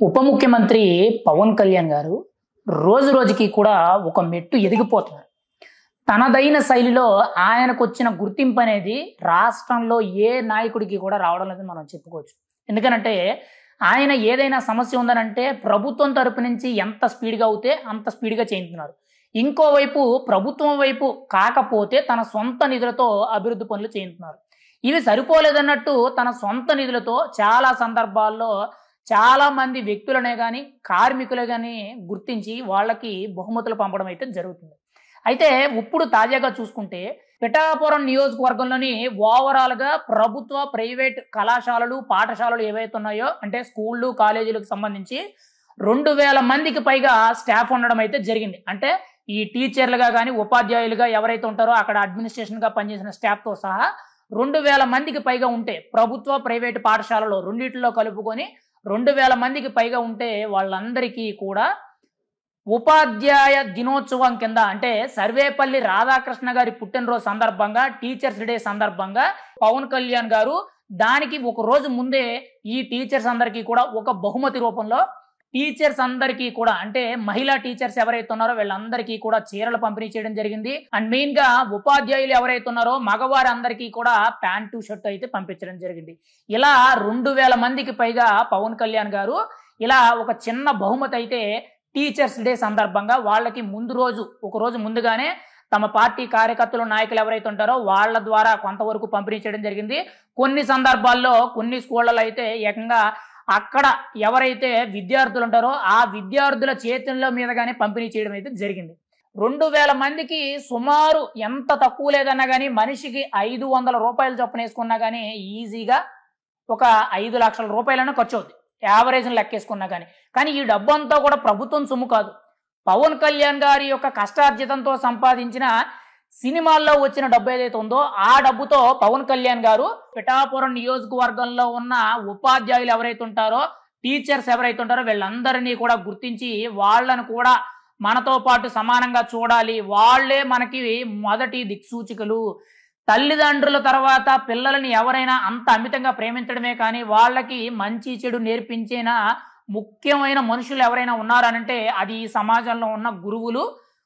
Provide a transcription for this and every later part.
ఉప ముఖ్యమంత్రి పవన్ కళ్యాణ్ గారు రోజు రోజుకి కూడా ఒక మెట్టు ఎదిగిపోతున్నారు. తనదైన శైలిలో ఆయనకు వచ్చిన గుర్తింపు అనేది రాష్ట్రంలో ఏ నాయకుడికి కూడా రావడం లేదని మనం చెప్పుకోవచ్చు. ఎందుకనంటే ఆయన ఏదైనా సమస్య ఉందనంటే ప్రభుత్వం తరపు నుంచి ఎంత స్పీడ్గా అవుతే అంత స్పీడ్గా చేయించుతున్నారు. ఇంకోవైపు ప్రభుత్వం వైపు కాకపోతే తన సొంత నిధులతో అభివృద్ధి పనులు చేయించుతున్నారు. ఇవి సరిపోలేదన్నట్టు తన సొంత నిధులతో చాలా సందర్భాల్లో చాలా మంది వ్యక్తులనే కానీ కార్మికులే కానీ గుర్తించి వాళ్ళకి బహుమతులు పంపడం అయితే జరుగుతుంది. అయితే ఇప్పుడు తాజాగా చూసుకుంటే పిఠాపురం నియోజకవర్గంలోని ఓవరాల్గా ప్రభుత్వ ప్రైవేట్ కళాశాలలు పాఠశాలలు ఏవైతే ఉన్నాయో అంటే స్కూళ్ళు కాలేజీలకు సంబంధించి 2000 మందికి పైగా స్టాఫ్ ఉండడం అయితే జరిగింది. అంటే ఈ టీచర్లుగా కానీ ఉపాధ్యాయులుగా ఎవరైతే ఉంటారో అక్కడ అడ్మినిస్ట్రేషన్గా పనిచేసిన స్టాఫ్తో సహా 2000 మందికి పైగా ఉంటే ప్రభుత్వ ప్రైవేటు పాఠశాలలో రెండిట్లో కలుపుకొని 2000 మందికి పైగా ఉంటే వాళ్ళందరికీ కూడా ఉపాధ్యాయ దినోత్సవం కింద అంటే సర్వేపల్లి రాధాకృష్ణ గారి పుట్టినరోజు సందర్భంగా టీచర్స్ డే సందర్భంగా పవన్ కళ్యాణ్ గారు దానికి ఒక రోజు ముందే ఈ టీచర్స్ అందరికీ కూడా ఒక బహుమతి రూపంలో టీచర్స్ అందరికీ కూడా అంటే మహిళా టీచర్స్ ఎవరైతే ఉన్నారో వీళ్ళందరికీ కూడా చీరలు పంపిణీ చేయడం జరిగింది. అండ్ మెయిన్ గా ఉపాధ్యాయులు ఎవరైతే ఉన్నారో మగవారి అందరికీ కూడా ప్యాంటు షర్ట్ అయితే పంపించడం జరిగింది. ఇలా 2000 మందికి పైగా పవన్ కళ్యాణ్ గారు ఇలా ఒక చిన్న బహుమతి అయితే టీచర్స్ డే సందర్భంగా వాళ్ళకి ఒక రోజు ముందుగానే తమ పార్టీ కార్యకర్తలు నాయకులు ఎవరైతే ఉంటారో వాళ్ళ ద్వారా కొంతవరకు పంపిణీ చేయడం జరిగింది. కొన్ని సందర్భాల్లో కొన్ని స్కూళ్ళలో అయితే ఏకంగా అక్కడ ఎవరైతే విద్యార్థులు ఉంటారో ఆ విద్యార్థుల చేతుల మీదగానే పంపిణీ చేయడం అయితే జరిగింది. 2000 మందికి సుమారు ఎంత తక్కువ లేదన్నా కానీ మనిషికి 500 రూపాయలు చొప్పున వేసుకున్నా కానీ ఈజీగా ఒక 5 లక్షల రూపాయలైనా ఖర్చు అవుతుంది యావరేజ్ని లెక్కేసుకున్నా కానీ ఈ డబ్బు అంతా కూడా ప్రభుత్వం సొమ్ము కాదు. పవన్ కళ్యాణ్ గారి యొక్క కష్టార్జితంతో సంపాదించిన సినిమాల్లో వచ్చిన డబ్బు ఏదైతే ఉందో ఆ డబ్బుతో పవన్ కళ్యాణ్ గారు పిఠాపురం నియోజకవర్గంలో ఉన్న ఉపాధ్యాయులు ఎవరైతే ఉంటారో టీచర్స్ ఎవరైతే ఉంటారో వీళ్ళందరినీ కూడా గుర్తించి వాళ్ళను కూడా మనతో పాటు సమానంగా చూడాలి, వాళ్లే మనకి మొదటి దిక్సూచికలు, తల్లిదండ్రుల తర్వాత పిల్లలని ఎవరైనా అంత అమితంగా ప్రేమించడమే కానీ వాళ్ళకి మంచి చెడు నేర్పించిన ముఖ్యమైన మనుషులు ఎవరైనా ఉన్నారనంటే అది ఈ సమాజంలో ఉన్న గురువులు,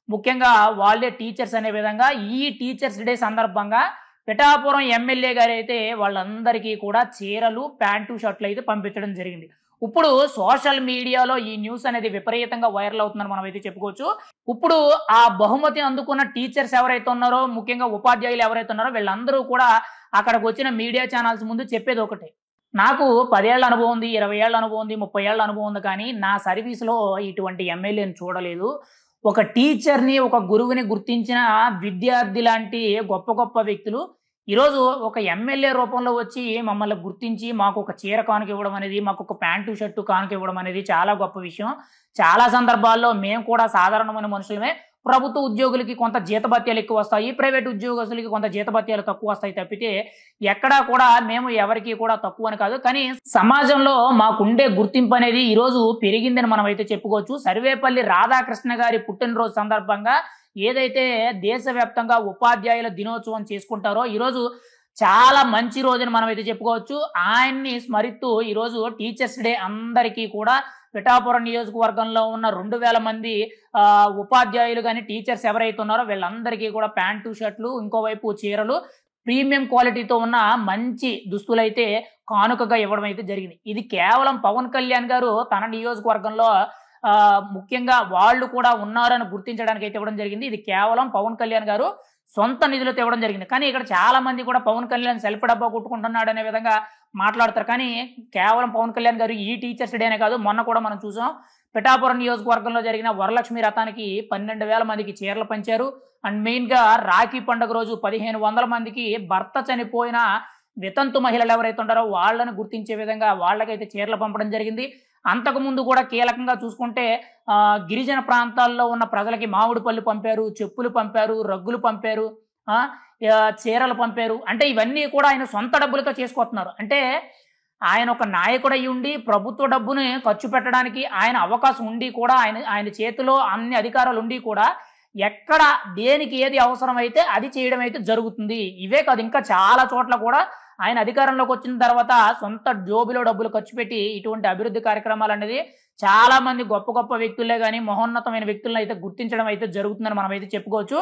ముఖ్యంగా వాళ్ళే టీచర్స్ అనే విధంగా ఈ టీచర్స్ డే సందర్భంగా పిఠాపురం ఎమ్మెల్యే గారు అయితే వాళ్ళందరికీ కూడా చీరలు ప్యాంటు షర్ట్లు అయితే పంపించడం జరిగింది. ఇప్పుడు సోషల్ మీడియాలో ఈ న్యూస్ అనేది విపరీతంగా వైరల్ అవుతుందని మనం అయితే చెప్పుకోవచ్చు. ఇప్పుడు ఆ బహుమతి అందుకున్న టీచర్స్ ఎవరైతే ఉన్నారో ముఖ్యంగా ఉపాధ్యాయులు ఎవరైతే ఉన్నారో వీళ్ళందరూ కూడా అక్కడికి వచ్చిన మీడియా ఛానల్స్ ముందు చెప్పేది ఒకటే, నాకు 10 ఏళ్ల అనుభవం ఉంది, 20 ఏళ్ల అనుభవం ఉంది, 30 ఏళ్ల అనుభవం ఉంది, కానీ నా సర్వీస్లో ఇటువంటి ఎమ్మెల్యేని చూడలేదు. ఒక టీచర్ని ఒక గురువుని గుర్తించిన విద్యార్థి లాంటి గొప్ప గొప్ప వ్యక్తులు ఈరోజు ఒక ఎమ్మెల్యే రూపంలో వచ్చి మమ్మల్ని గుర్తించి మాకు ఒక చీర కానుక ఇవ్వడం అనేది, మాకు ఒక ప్యాంటు షర్టు కానుక ఇవ్వడం అనేది చాలా గొప్ప విషయం. చాలా సందర్భాల్లో మేము కూడా సాధారణమైన మనుషులమే, ప్రభుత్వ ఉద్యోగులకి కొంత జీతభత్యాలు ఎక్కువ వస్తాయి, ప్రైవేట్ ఉద్యోగస్తులకి కొంత జీతభత్యాలు తక్కువ వస్తాయి తప్పితే ఎక్కడా కూడా మేము ఎవరికి కూడా తక్కువ అని కాదు. కానీ సమాజంలో మాకుండే గుర్తింపు అనేది ఈరోజు పెరిగిందని మనం అయితే చెప్పుకోవచ్చు. సర్వేపల్లి రాధాకృష్ణ గారి పుట్టినరోజు సందర్భంగా ఏదైతే దేశవ్యాప్తంగా ఉపాధ్యాయుల దినోత్సవం చేసుకుంటారో ఈరోజు చాలా మంచి రోజుని మనం అయితే చెప్పుకోవచ్చు. ఆయన్ని స్మరిస్తూ ఈరోజు టీచర్స్ డే అందరికీ కూడా పిఠాపురం నియోజకవర్గంలో ఉన్న 2000 మంది ఉపాధ్యాయులు కానీ టీచర్స్ ఎవరైతే ఉన్నారో వీళ్ళందరికీ కూడా ప్యాంటు షర్ట్లు, ఇంకోవైపు చీరలు, ప్రీమియం క్వాలిటీతో ఉన్న మంచి దుస్తులైతే కానుకగా ఇవ్వడం అయితే జరిగింది. ఇది కేవలం పవన్ కళ్యాణ్ గారు తన నియోజకవర్గంలో ముఖ్యంగా వాళ్ళు కూడా ఉన్నారని గుర్తించడానికి అయితే ఇవ్వడం జరిగింది. ఇది కేవలం పవన్ కళ్యాణ్ గారు సొంత నిధులతో ఇవ్వడం జరిగింది. కానీ ఇక్కడ చాలా మంది కూడా పవన్ కళ్యాణ్ సెల్ఫ్ డబ్బా కొట్టుకుంటున్నాడు అనే విధంగా మాట్లాడతారు. కానీ కేవలం పవన్ కళ్యాణ్ గారు ఈ టీచర్స్ డేనే కాదు, మొన్న కూడా మనం చూసాం పిఠాపురం నియోజకవర్గంలో జరిగిన వరలక్ష్మి రథానికి 12,000 మందికి చీరలు పంచారు. అండ్ మెయిన్గా రాఖీ పండుగ రోజు 1500 మందికి భర్త చనిపోయిన వితంతు మహిళలు ఎవరైతే ఉంటారో వాళ్ళని గుర్తించే విధంగా వాళ్ళకైతే చీరలు పంపడం జరిగింది. అంతకుముందు కూడా కీలకంగా చూసుకుంటే గిరిజన ప్రాంతాల్లో ఉన్న ప్రజలకి మామిడి పళ్ళు పంపారు, చెప్పులు పంపారు, రగ్గులు పంపారు, చీరలు పంపారు. అంటే ఇవన్నీ కూడా ఆయన సొంత డబ్బులతో చేసుకుంటున్నారు. అంటే ఆయన ఒక నాయకుడు అయి ఉండి ప్రభుత్వ డబ్బుని ఖర్చు పెట్టడానికి ఆయన అవకాశం ఉండి కూడా ఆయన చేతిలో అన్ని అధికారాలు ఉండి కూడా ఎక్కడ దేనికి ఏది అవసరమైతే అది చేయడం అయితే జరుగుతుంది. ఇవే కాదు ఇంకా చాలా చోట్ల కూడా ఆయన అధికారంలోకి వచ్చిన తర్వాత సొంత జోబులో డబ్బులు ఖర్చు పెట్టి ఇటువంటి అభివృద్ధి కార్యక్రమాలు అనేది చాలా మంది గొప్ప గొప్ప వ్యక్తులే గాని మహోన్నతమైన వ్యక్తులను అయితే గుర్తించడం అయితే జరుగుతుందని మనం అయితే చెప్పుకోవచ్చు.